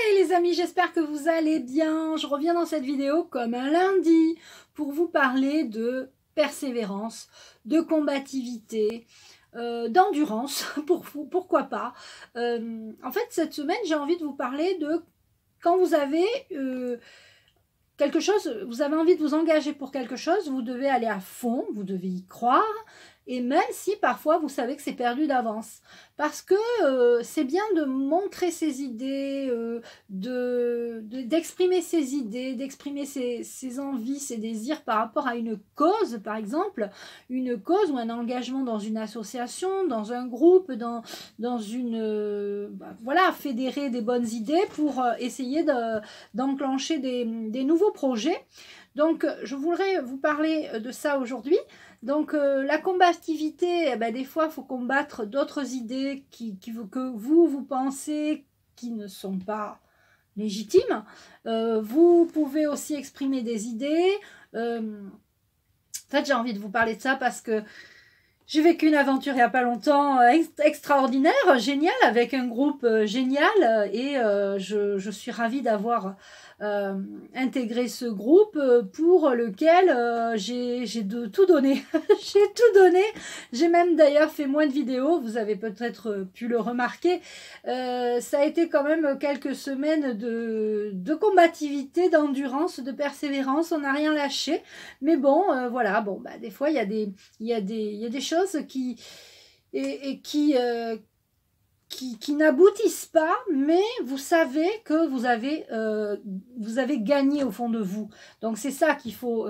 Hey les amis, j'espère que vous allez bien. Je reviens dans cette vidéo comme un lundi pour vous parler de persévérance, de combativité, d'endurance, pourquoi pas. En fait, cette semaine, j'ai envie de vous parler de quand vous avez quelque chose, vous avez envie de vous engager pour quelque chose, vous devez aller à fond, vous devez y croire. Et même si parfois vous savez que c'est perdu d'avance. Parce que c'est bien de montrer ses idées, d'exprimer ses idées, d'exprimer ses envies, ses désirs par rapport à une cause, par exemple. Une cause ou un engagement dans une association, dans un groupe, dans une... voilà, fédérer des bonnes idées pour essayer d'enclencher des nouveaux projets. Donc, je voudrais vous parler de ça aujourd'hui. Donc, la combativité, des fois, il faut combattre d'autres idées que vous pensez qui ne sont pas légitimes. Vous pouvez aussi exprimer des idées. En fait, j'ai envie de vous parler de ça parce que j'ai vécu une aventure il n'y a pas longtemps extraordinaire, géniale, avec un groupe génial et je suis ravie d'avoir intégré ce groupe pour lequel j'ai tout donné. J'ai tout donné. J'ai même d'ailleurs fait moins de vidéos, vous avez peut-être pu le remarquer. Ça a été quand même quelques semaines de combativité, d'endurance, de persévérance, on n'a rien lâché. Mais bon, voilà, bon, des fois il y a des choses qui n'aboutissent pas, mais vous savez que vous avez gagné au fond de vous. Donc c'est ça qu'il faut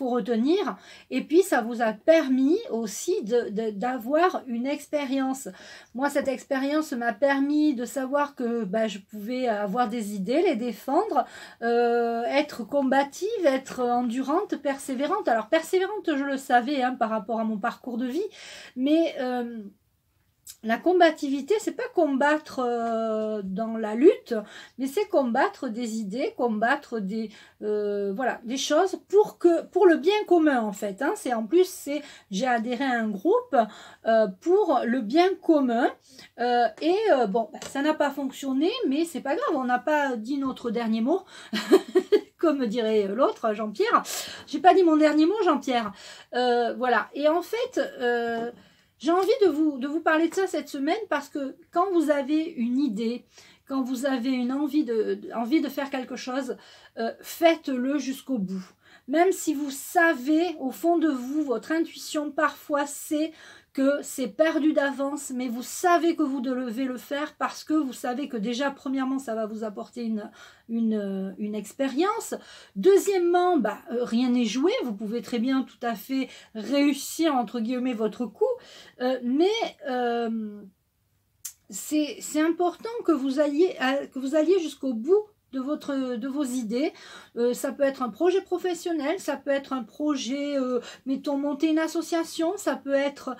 retenir. Et puis ça vous a permis aussi d'avoir une expérience. Moi, cette expérience m'a permis de savoir que je pouvais avoir des idées, les défendre, être combative, être endurante, persévérante. Alors persévérante, je le savais par rapport à mon parcours de vie, mais la combativité, c'est pas combattre dans la lutte, mais c'est combattre des idées, combattre des choses pour le bien commun en fait. C'est en plus j'ai adhéré à un groupe pour le bien commun ça n'a pas fonctionné, mais c'est pas grave, on n'a pas dit notre dernier mot. Comme dirait l'autre, Jean-Pierre. J'ai pas dit mon dernier mot, Jean-Pierre. Voilà. Et en fait, j'ai envie de vous parler de ça cette semaine parce que quand vous avez une idée, quand vous avez une envie de faire quelque chose, faites-le jusqu'au bout. Même si vous savez, au fond de vous, votre intuition parfois c'est que c'est perdu d'avance, mais vous savez que vous devez le faire parce que vous savez que déjà, premièrement, ça va vous apporter une expérience. Deuxièmement, rien n'est joué, vous pouvez très bien tout à fait réussir, entre guillemets, votre coup, mais c'est important que vous alliez jusqu'au bout de vos idées. Ça peut être un projet professionnel, ça peut être un projet, mettons, monter une association, ça peut être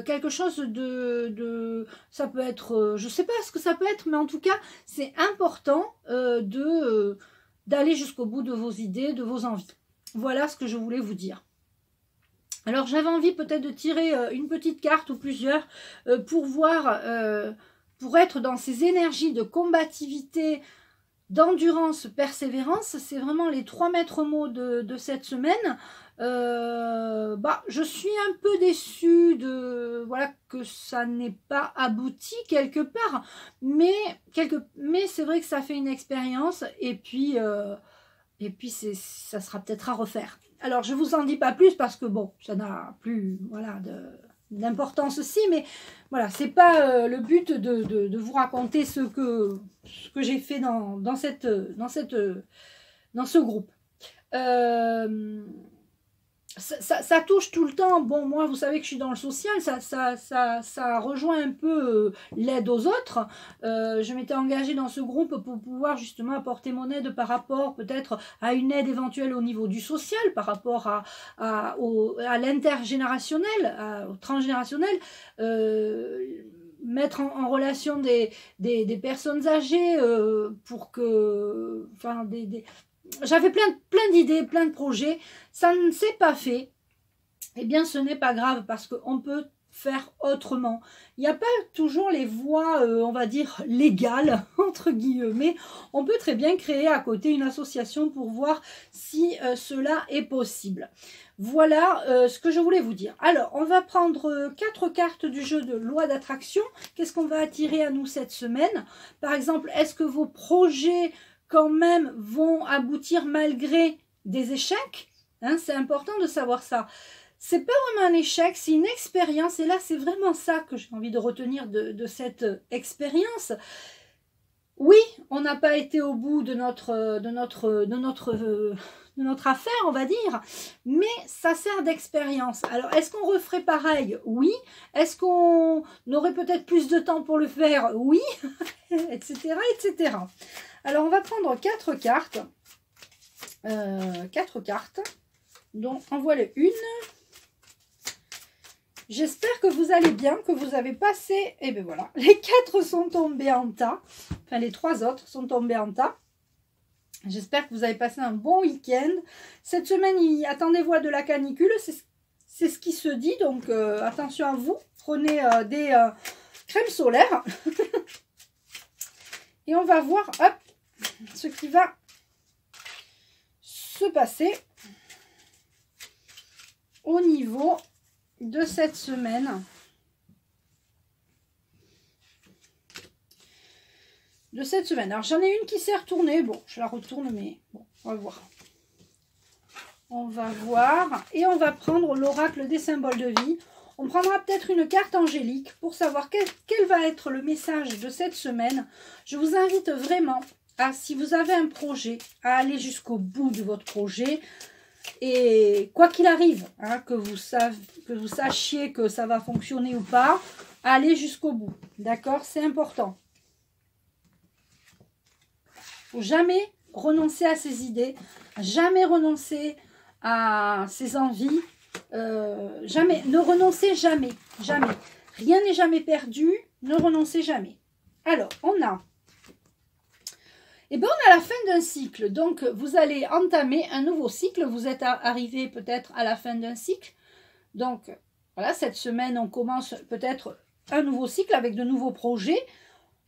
quelque chose ça peut être, je sais pas ce que ça peut être, mais en tout cas, c'est important d'aller jusqu'au bout de vos idées, de vos envies. Voilà ce que je voulais vous dire. Alors, j'avais envie peut-être de tirer une petite carte ou plusieurs pour voir, pour être dans ces énergies de combativité, d'endurance, persévérance. C'est vraiment les 3 maîtres mots de cette semaine. Je suis un peu déçue que ça n'ait pas abouti quelque part, mais c'est vrai que ça fait une expérience et puis ça sera peut-être à refaire. Alors je vous en dis pas plus parce que bon, ça n'a plus d'importance aussi, mais voilà, c'est pas le but de vous raconter ce que j'ai fait dans ce groupe. Ça touche tout le temps. Bon, moi, vous savez que je suis dans le social, ça rejoint un peu l'aide aux autres. Je m'étais engagée dans ce groupe pour pouvoir justement apporter mon aide par rapport peut-être à une aide éventuelle au niveau du social, par rapport à l'intergénérationnel, au transgénérationnel, mettre en relation des personnes âgées pour que... J'avais plein d'idées, plein de projets. Ça ne s'est pas fait. Eh bien, ce n'est pas grave parce qu'on peut faire autrement. Il n'y a pas toujours les voies, on va dire, légales, entre guillemets. On peut très bien créer à côté une association pour voir si cela est possible. Voilà ce que je voulais vous dire. Alors, on va prendre 4 cartes du jeu de loi d'attraction. Qu'est-ce qu'on va attirer à nous cette semaine? Par exemple, est-ce que vos projets quand même vont aboutir malgré des échecs? Hein, c'est important de savoir ça. C'est pas vraiment un échec, c'est une expérience. Et là, c'est vraiment ça que j'ai envie de retenir de cette expérience. Oui, on n'a pas été au bout de notre affaire, on va dire, mais ça sert d'expérience. Alors, est-ce qu'on referait pareil? Oui. Est-ce qu'on aurait peut-être plus de temps pour le faire? Oui, etc., etc. Alors, on va prendre 4 cartes. 4 cartes. Donc, en voilà une. J'espère que vous allez bien, que vous avez passé... Et bien voilà, les 4 sont tombés en tas. Enfin, les 3 autres sont tombés en tas. J'espère que vous avez passé un bon week-end. Cette semaine, attendez-vous à de la canicule. C'est ce qui se dit. Donc, attention à vous. Prenez des crèmes solaires. Et on va voir hop, ce qui va se passer au niveau de cette semaine. Alors, j'en ai une qui s'est retournée. Bon, je la retourne, mais bon, on va voir. On va voir. Et on va prendre l'oracle des symboles de vie. On prendra peut-être une carte angélique pour savoir quel va être le message de cette semaine. Je vous invite vraiment à, si vous avez un projet, à aller jusqu'au bout de votre projet. Et quoi qu'il arrive, hein, que vous sachiez que ça va fonctionner ou pas, allez jusqu'au bout. D'accord? C'est important. Il ne faut jamais renoncer à ses idées, jamais renoncer à ses envies. Jamais, ne renoncez jamais, jamais. Rien n'est jamais perdu, ne renoncez jamais. Alors, on a la fin d'un cycle. Donc, vous allez entamer un nouveau cycle. Vous êtes arrivé peut-être à la fin d'un cycle. Donc, voilà, cette semaine, on commence peut-être un nouveau cycle avec de nouveaux projets.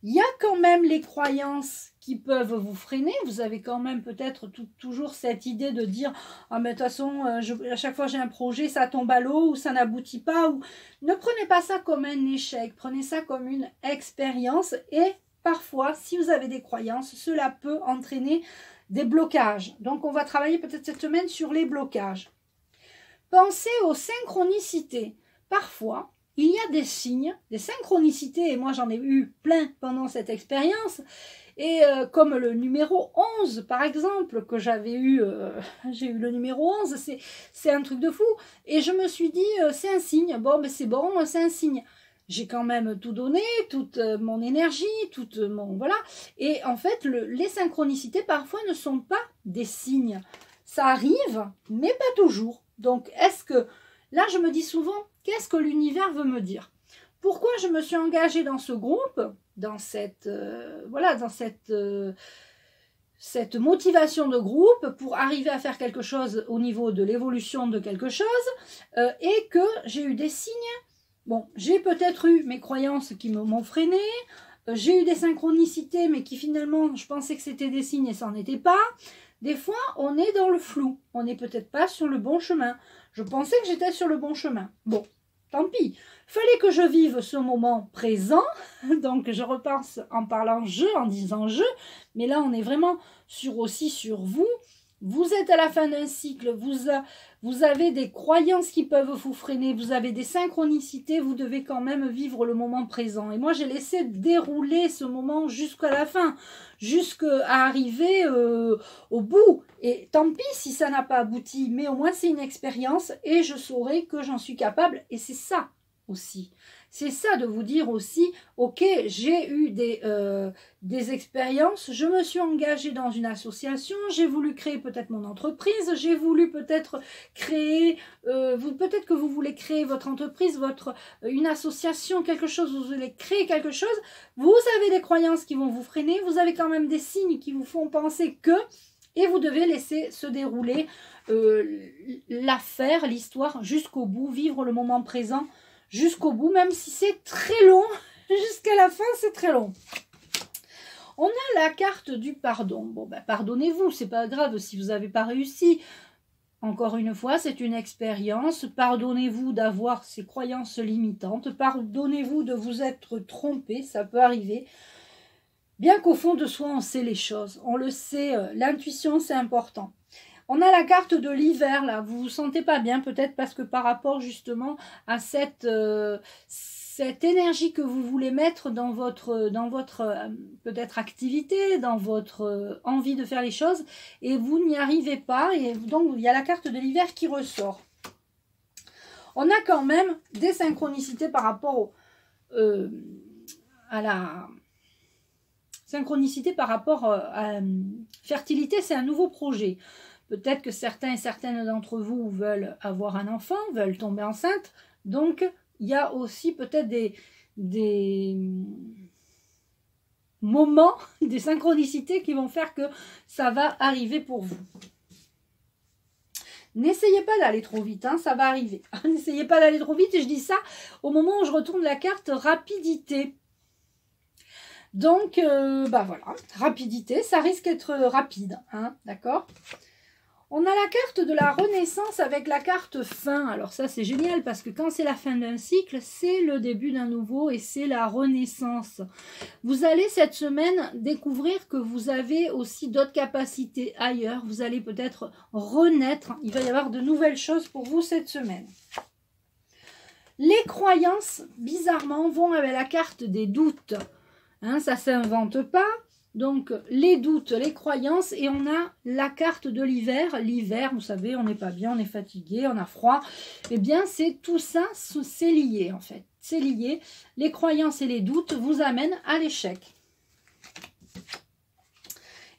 Il y a quand même les croyances qui peuvent vous freiner. Vous avez quand même peut-être toujours cette idée de dire « Ah, mais de toute façon, à chaque fois j'ai un projet, ça tombe à l'eau ou ça n'aboutit pas. » Ou ne prenez pas ça comme un échec. Prenez ça comme une expérience et parfois, si vous avez des croyances, cela peut entraîner des blocages. Donc, on va travailler peut-être cette semaine sur les blocages. Pensez aux synchronicités. Parfois, il y a des signes, des synchronicités, et moi j'en ai eu plein pendant cette expérience, et comme le numéro 11 par exemple, que j'avais eu, j'ai eu le numéro 11, c'est un truc de fou, et je me suis dit, c'est un signe, bon, mais c'est bon, c'est un signe. J'ai quand même tout donné, toute mon énergie, toute mon... Voilà. Et en fait, les synchronicités, parfois, ne sont pas des signes. Ça arrive, mais pas toujours. Donc, est-ce que... Là, je me dis souvent, qu'est-ce que l'univers veut me dire? Pourquoi je me suis engagée dans ce groupe, dans cette... voilà, dans cette motivation de groupe pour arriver à faire quelque chose au niveau de l'évolution de quelque chose et que j'ai eu des signes. Bon, j'ai peut-être eu mes croyances qui m'ont freiné, j'ai eu des synchronicités, mais qui finalement, je pensais que c'était des signes et ça n'en était pas. Des fois, on est dans le flou, on n'est peut-être pas sur le bon chemin. Je pensais que j'étais sur le bon chemin. Bon, tant pis. Fallait que je vive ce moment présent, donc je repense en parlant je, en disant je, mais là, on est vraiment aussi sur vous. Vous êtes à la fin d'un cycle, vous avez des croyances qui peuvent vous freiner, vous avez des synchronicités, vous devez quand même vivre le moment présent. Et moi, j'ai laissé dérouler ce moment jusqu'à la fin, jusqu'à arriver au bout. Et tant pis si ça n'a pas abouti, mais au moins c'est une expérience et je saurai que j'en suis capable. Et c'est ça aussi. C'est ça de vous dire aussi, ok, j'ai eu des expériences, je me suis engagée dans une association, j'ai voulu créer peut-être mon entreprise, j'ai voulu peut-être créer, peut-être que vous voulez créer votre entreprise, une association, quelque chose, vous voulez créer quelque chose, vous avez des croyances qui vont vous freiner, vous avez quand même des signes qui vous font penser que, et vous devez laisser se dérouler l'affaire, l'histoire jusqu'au bout, vivre le moment présent jusqu'au bout, même si c'est très long. Jusqu'à la fin, c'est très long. On a la carte du pardon. Bon, ben, pardonnez-vous, c'est pas grave si vous n'avez pas réussi. Encore une fois, c'est une expérience. Pardonnez-vous d'avoir ces croyances limitantes. Pardonnez-vous de vous être trompé, ça peut arriver. Bien qu'au fond de soi, on sait les choses. On le sait, l'intuition, c'est important. On a la carte de l'hiver, là. Vous vous sentez pas bien, peut-être parce que par rapport justement à cette énergie que vous voulez mettre dans votre peut-être activité, dans votre envie de faire les choses, et vous n'y arrivez pas. Et donc, il y a la carte de l'hiver qui ressort. On a quand même des synchronicités par rapport à la... Synchronicité par rapport à fertilité, c'est un nouveau projet. Peut-être que certains et certaines d'entre vous veulent avoir un enfant, veulent tomber enceinte. Donc, il y a aussi peut-être des moments, des synchronicités qui vont faire que ça va arriver pour vous. N'essayez pas d'aller trop vite, hein, ça va arriver. N'essayez pas d'aller trop vite, et je dis ça au moment où je retourne la carte rapidité. Donc, bah voilà, rapidité, ça risque d'être rapide, hein, d'accord? On a la carte de la renaissance avec la carte fin. Alors ça, c'est génial parce que quand c'est la fin d'un cycle, c'est le début d'un nouveau et c'est la renaissance. Vous allez cette semaine découvrir que vous avez aussi d'autres capacités ailleurs. Vous allez peut-être renaître. Il va y avoir de nouvelles choses pour vous cette semaine. Les croyances, bizarrement, vont avec la carte des doutes. Hein, ça ne s'invente pas. Donc, les doutes, les croyances, et on a la carte de l'hiver. L'hiver, vous savez, on n'est pas bien, on est fatigué, on a froid. Eh bien, c'est tout ça, c'est lié en fait. C'est lié. Les croyances et les doutes vous amènent à l'échec.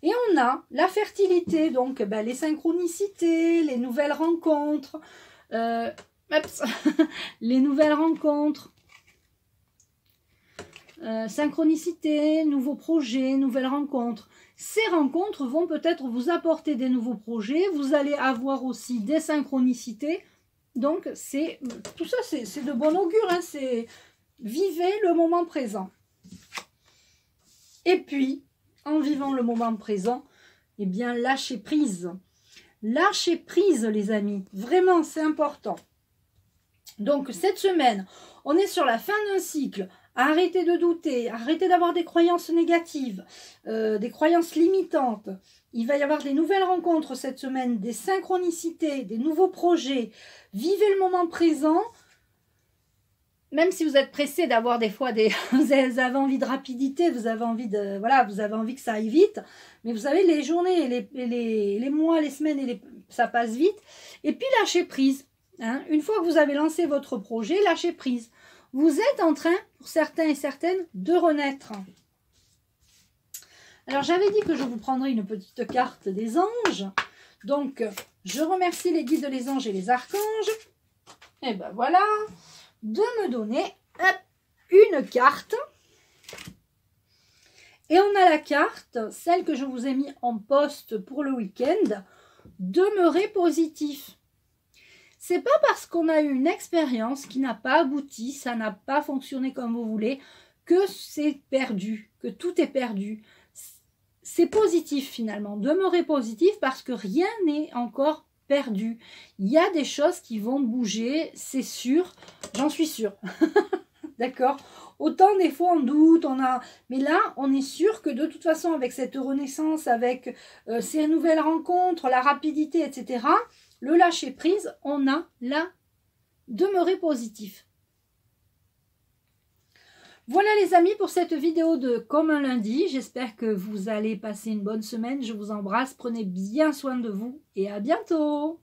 Et on a la fertilité, donc ben, les synchronicités, les nouvelles rencontres. Les nouvelles rencontres. Synchronicité, nouveaux projets, nouvelles rencontres. Ces rencontres vont peut-être vous apporter des nouveaux projets. Vous allez avoir aussi des synchronicités. Donc, tout ça, c'est de bon augure. Hein, vivez le moment présent. Et puis, en vivant le moment présent, eh bien, lâchez prise. Lâchez prise, les amis. Vraiment, c'est important. Donc, cette semaine, on est sur la fin d'un cycle. Arrêtez de douter, arrêtez d'avoir des croyances négatives, des croyances limitantes. Il va y avoir des nouvelles rencontres cette semaine, des synchronicités, des nouveaux projets. Vivez le moment présent. Même si vous êtes pressé d'avoir des fois vous avez envie de rapidité, vous avez envie de vous avez envie que ça aille vite. Mais vous savez, les journées, les mois, les semaines, ça passe vite. Et puis lâchez prise. Hein. Une fois que vous avez lancé votre projet, lâchez prise. Vous êtes en train, pour certains et certaines, de renaître. Alors, j'avais dit que je vous prendrais une petite carte des anges. Donc, je remercie les guides, les anges et les archanges. Et ben voilà, de me donner une carte. Et on a la carte, celle que je vous ai mis en poste pour le week-end, demeurez positif. C'est pas parce qu'on a eu une expérience qui n'a pas abouti, ça n'a pas fonctionné comme vous voulez, que c'est perdu, que tout est perdu. C'est positif finalement, demeurez positif parce que rien n'est encore perdu. Il y a des choses qui vont bouger, c'est sûr, j'en suis sûre. D'accord? Autant des fois on doute, mais là on est sûr que de toute façon avec cette renaissance, avec ces nouvelles rencontres, la rapidité, etc., le lâcher prise, on a là demeurer positif. Voilà les amis pour cette vidéo de Comme un lundi. J'espère que vous allez passer une bonne semaine. Je vous embrasse, prenez bien soin de vous et à bientôt.